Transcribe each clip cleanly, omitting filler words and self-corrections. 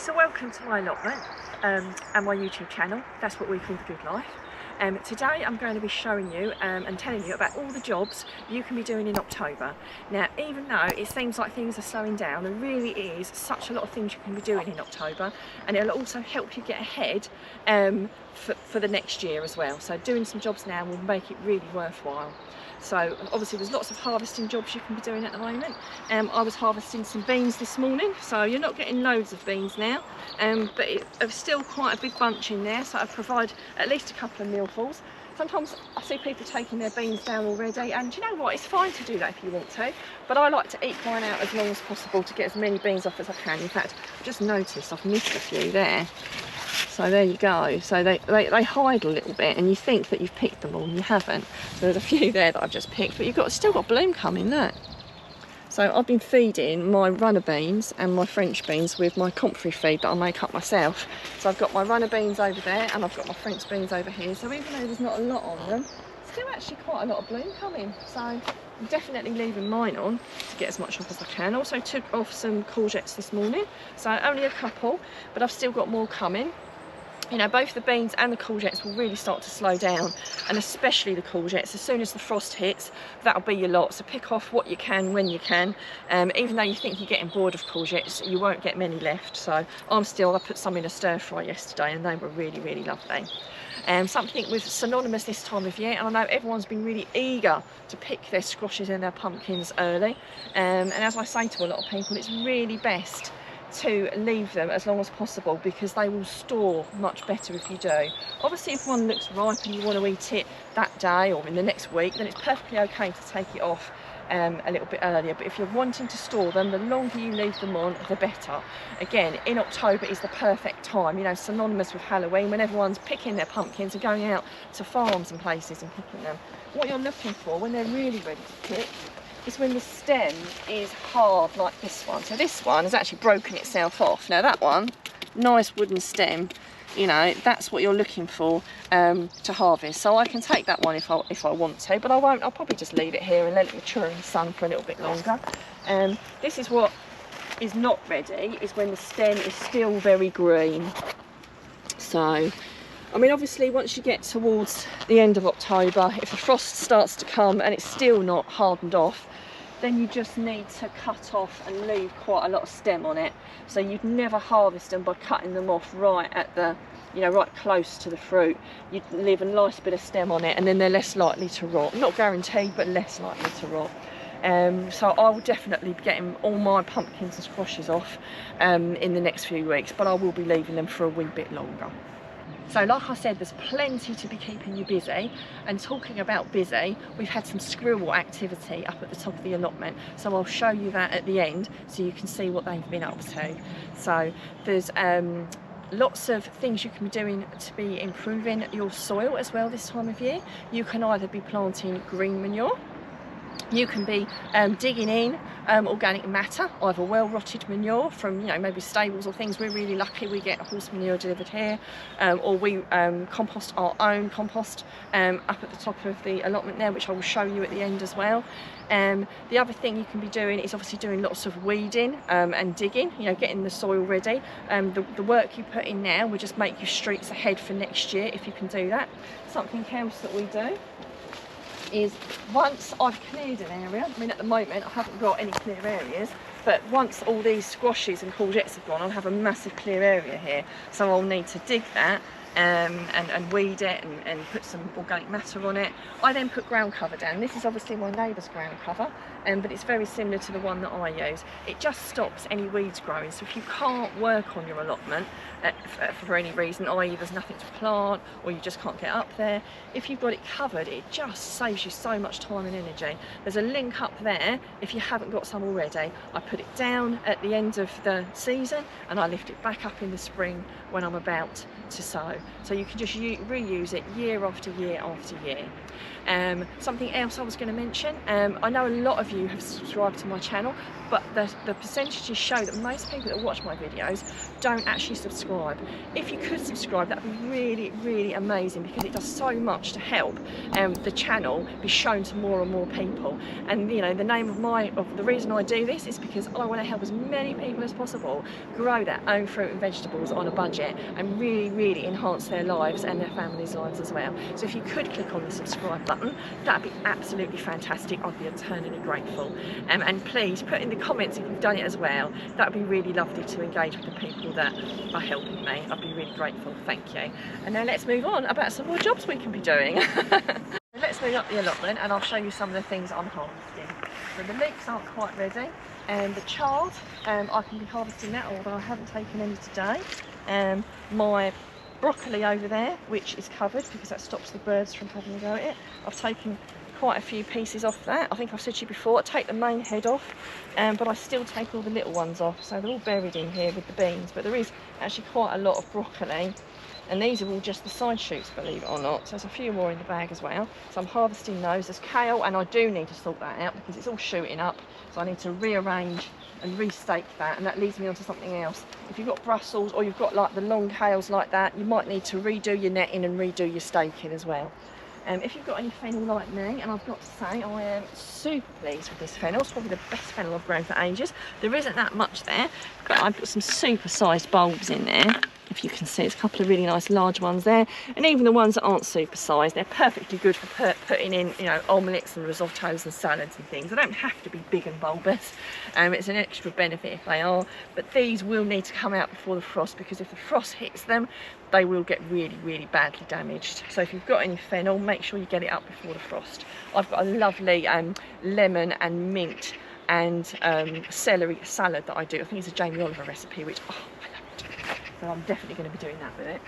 So welcome to my allotment and my YouTube channel. That's what we call The Good Life. Today I'm going to be showing you and telling you about all the jobs you can be doing in October. Now, even though it seems like things are slowing down, there really is such a lot of things you can be doing in October, and it'll also help you get ahead for the next year as well. So doing some jobs now will make it really worthwhile. So obviously there's lots of harvesting jobs you can be doing at the moment. I was harvesting some beans this morning, so you're not getting loads of beans now, but it's still quite a big bunch in there, so I provide at least a couple of mealfuls. Sometimes I see people taking their beans down already, and you know what, it's fine to do that if you want to, but I like to eat mine out as long as possible to get as many beans off as I can. In fact, I've just noticed I've missed a few there. So there you go. So they hide a little bit, and you think that you've picked them all, and you haven't. So there's a few there that I've just picked, but you've still got bloom coming, look. So I've been feeding my runner beans and my French beans with my comfrey feed that I make up myself. So I've got my runner beans over there, and I've got my French beans over here. So even though there's not a lot on them, still actually quite a lot of bloom coming. So I'm definitely leaving mine on to get as much off as I can. Also took off some courgettes this morning, so only a couple, but I've still got more coming. You know, both the beans and the courgettes will really start to slow down, and especially the courgettes. As soon as the frost hits, that'll be your lot. So pick off what you can when you can. Even though you think you're getting bored of courgettes, you won't get many left. So I put some in a stir fry yesterday, and they were really, really lovely. Something with synonymous this time of year, and I know everyone's been really eager to pick their squashes and their pumpkins early. And as I say to a lot of people, it's really best to leave them as long as possible, because they will store much better if you do. Obviously, if one looks ripe and you want to eat it that day or in the next week, then it's perfectly okay to take it off a little bit earlier. But if you're wanting to store them, the longer you leave them on, the better. Again, in October is the perfect time, you know, synonymous with Halloween, when everyone's picking their pumpkins and going out to farms and places and picking them. What you're looking for when they're really ready to pick is when the stem is hard, like this one. So this one has actually broken itself off. Now that one, nice wooden stem, you know, that's what you're looking for to harvest. So I can take that one if I want to, but I won't. I'll probably just leave it here and let it mature in the sun for a little bit longer. This is what is not ready, is when the stem is still very green. So I mean, obviously once you get towards the end of October, if the frost starts to come and it's still not hardened off, then you just need to cut off and leave quite a lot of stem on it. So you'd never harvest them by cutting them off right at the, you know, right close to the fruit. You'd leave a nice bit of stem on it, and then they're less likely to rot. Not guaranteed, but less likely to rot. So I will definitely be getting all my pumpkins and squashes off in the next few weeks, but I will be leaving them for a wee bit longer. So like I said, there's plenty to be keeping you busy, and talking about busy, we've had some squirrel activity up at the top of the allotment, so I'll show you that at the end so you can see what they've been up to. So there's lots of things you can be doing to be improving your soil as well this time of year. You can either be planting green manure, you can be digging in organic matter, either well rotted manure from, you know, maybe stables or things. We're really lucky, we get horse manure delivered here, or we compost our own compost up at the top of the allotment there, which I will show you at the end as well. The other thing you can be doing is obviously doing lots of weeding and digging, you know, getting the soil ready. The work you put in now will just make you streets ahead for next year if you can do that. Something else that we do is, once I've cleared an area, I mean at the moment I haven't got any clear areas, but once all these squashes and courgettes have gone, I'll have a massive clear area here, so I'll need to dig that and weed it and put some organic matter on it. I then put ground cover down. This is obviously my neighbour's ground cover, but it's very similar to the one that I use. It just stops any weeds growing, so if you can't work on your allotment for any reason, i.e. there's nothing to plant or you just can't get up there, if you've got it covered, it just saves you so much time and energy. There's a link up there if you haven't got some already. I put it down at the end of the season and I lift it back up in the spring when I'm about to sow. so you can just reuse it year after year after year. Something else I was going to mention, I know a lot of you have subscribed to my channel, but the percentages show that most people that watch my videos don't actually subscribe. If you could subscribe, that would be really, really amazing, because it does so much to help the channel be shown to more and more people. And you know, the name of the reason I do this is because I want to help as many people as possible grow their own fruit and vegetables on a budget, and really, really enhance their lives and their families' lives as well. So if you could click on the subscribe button, that'd be absolutely fantastic. I'd be eternally grateful. And please put in the comments if you've done it as well. That'd be really lovely to engage with the people that are helping me. I'd be really grateful. Thank you. And now let's move on about some more jobs we can be doing. Let's move up the allotment and I'll show you some of the things I'm harvesting. So the leeks aren't quite ready, and the chard, I can be harvesting that, although I haven't taken any today. My broccoli over there, which is covered because that stops the birds from having a go at it, I've taken quite a few pieces off that. I think I've said to you before, I take the main head off, but I still take all the little ones off, so they're all buried in here with the beans. But there is actually quite a lot of broccoli, and these are all just the side shoots, believe it or not. So there's a few more in the bag as well, so I'm harvesting those. There's kale, and I do need to sort that out because it's all shooting up, so I need to rearrange and restake that, and that leads me on to something else. If you've got Brussels, or you've got like the long kales like that, you might need to redo your netting and redo your staking as well. If you've got any fennel like me, and I've got to say I am super pleased with this fennel. It's probably the best fennel I've grown for ages. There isn't that much there, but I've got some super sized bulbs in there. If you can see, it's a couple of really nice large ones there, and even the ones that aren't super sized, they're perfectly good for putting in, you know, omelettes and risottos and salads and things. They don't have to be big and bulbous. It's an extra benefit if they are, but these will need to come out before the frost, because if the frost hits them, they will get really, really badly damaged. So if you've got any fennel, make sure you get it up before the frost. I've got a lovely lemon and mint and celery salad that I do. I think it's a Jamie Oliver recipe, which, oh, I love it. So I'm definitely going to be doing that with it.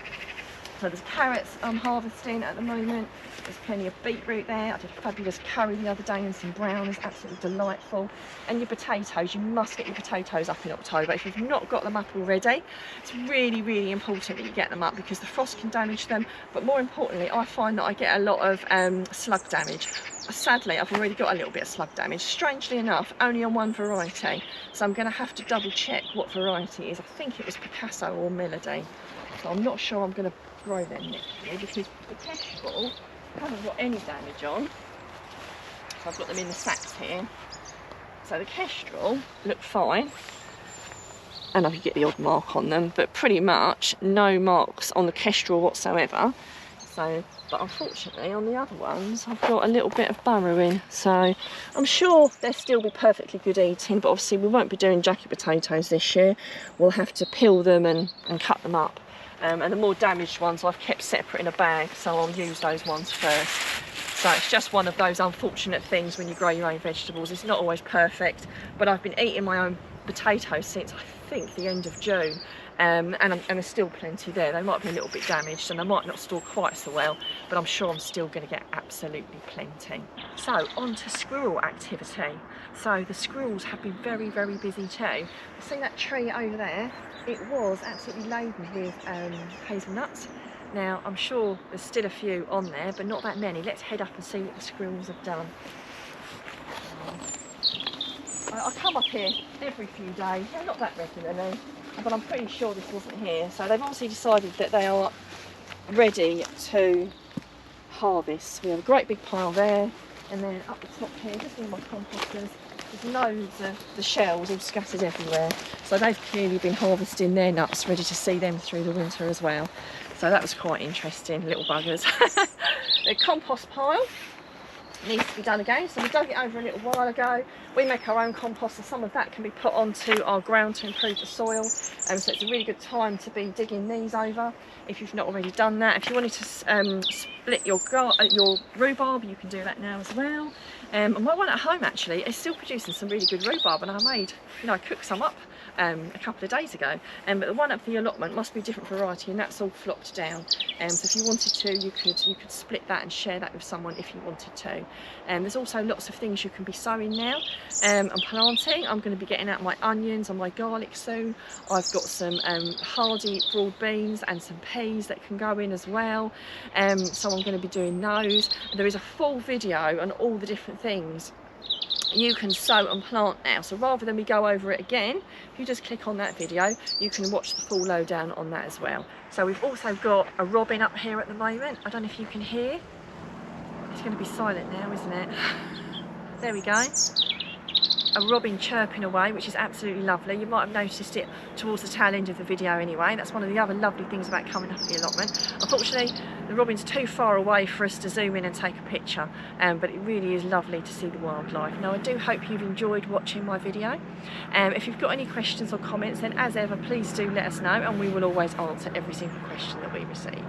So there's carrots I'm harvesting at the moment. There's plenty of beetroot there. I did a fabulous curry the other day and some brownies, absolutely delightful. And your potatoes, you must get your potatoes up in October. If you've not got them up already, it's really, really important that you get them up, because the frost can damage them. But more importantly, I find that I get a lot of slug damage. Sadly, I've already got a little bit of slug damage, strangely enough, only on one variety. So I'm going to have to double check what variety it is. I think it was Picasso or Melody. So I'm not sure I'm going to grow them next year, because the kestrel haven't got any damage on. So I've got them in the sacks here. So the kestrel look fine, and I could get the odd mark on them, but pretty much no marks on the kestrel whatsoever. So, but unfortunately on the other ones I've got a little bit of burrowing, so I'm sure they'll still be perfectly good eating, but obviously we won't be doing jacket potatoes this year. We'll have to peel them and cut them up. And the more damaged ones I've kept separate in a bag, so I'll use those ones first. So it's just one of those unfortunate things when you grow your own vegetables. It's not always perfect, but I've been eating my own potatoes since I think the end of June. And there's still plenty there. They might be a little bit damaged and they might not store quite so well, but I'm sure I'm still going to get absolutely plenty. So on to squirrel activity. So the squirrels have been very, very busy too. See that tree over there? It was absolutely laden with hazelnuts. Now I'm sure there's still a few on there, but not that many. Let's head up and see what the squirrels have done. I come up here every few days, not that regularly, but I'm pretty sure this wasn't here. So they've obviously decided that they are ready to harvest. We have a great big pile there, and then up the top here, just in my composters, there's loads of the shells all scattered everywhere. So they've clearly been harvesting their nuts, ready to see them through the winter as well. So that was quite interesting, little buggers. The compost pile needs to be done again, so we dug it over a little while ago. We make our own compost, and some of that can be put onto our ground to improve the soil, so it's a really good time to be digging these over if you've not already done that. If you wanted to split your rhubarb, you can do that now as well. My one at home actually is still producing some really good rhubarb, and I cooked some up a couple of days ago, but the one up the allotment must be a different variety, and that's all flopped down. So if you wanted to, you could split that and share that with someone if you wanted to. There's also lots of things you can be sowing now and planting. I'm going to be getting out my onions and my garlic soon. I've got some hardy broad beans and some peas that can go in as well, so I'm going to be doing those. There is a full video on all the different things you can sow and plant now, so rather than me go over it again, if you just click on that video, you can watch the full lowdown on that as well. So we've also got a robin up here at the moment. I don't know if you can hear. It's going to be silent now, isn't it? There we go. A robin chirping away, which is absolutely lovely. You might have noticed it towards the tail end of the video anyway. That's one of the other lovely things about coming up at the allotment. Unfortunately, the robin's too far away for us to zoom in and take a picture, but it really is lovely to see the wildlife. Now, I do hope you've enjoyed watching my video. If you've got any questions or comments, then as ever, please do let us know, and we will always answer every single question that we receive.